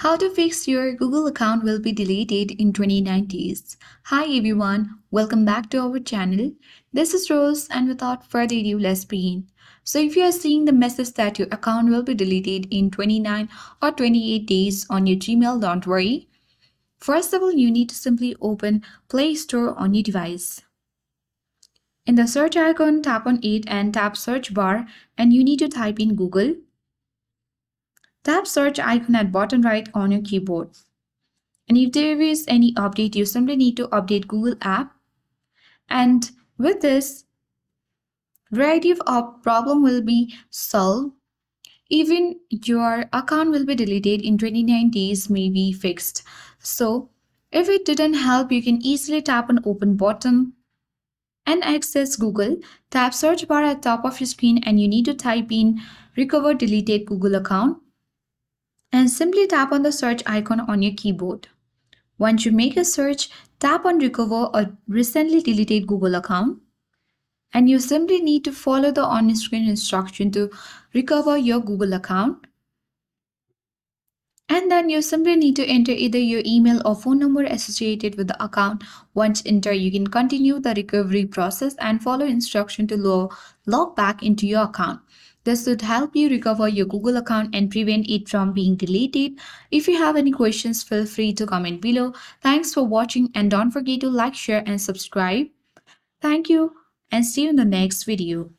How to fix your Google account will be deleted in 20 days. Hi everyone, welcome back to our channel. This is Rose and without further ado, let's begin. So if you are seeing the message that your account will be deleted in 29 or 28 days on your Gmail, don't worry. First of all, you need to simply open Play Store on your device. In the search icon, tap on it and tap search bar and you need to type in Google. Tap search icon at bottom right on your keyboard. And if there is any update, you simply need to update Google app. And with this, variety of problem will be solved. Even your account will be deleted in 29 days may be fixed. So if it didn't help, you can easily tap on open button and access Google. Tap search bar at top of your screen and you need to type in recover deleted Google account and simply tap on the search icon on your keyboard. Once you make a search, tap on recover a recently deleted Google account and you simply need to follow the on-screen instruction to recover your Google account. And then you simply need to enter either your email or phone number associated with the account. Once entered, you can continue the recovery process and follow instruction to log back into your account. This should help you recover your Google account and prevent it from being deleted. If you have any questions, feel free to comment below. Thanks for watching and don't forget to like, share and subscribe. Thank you and see you in the next video.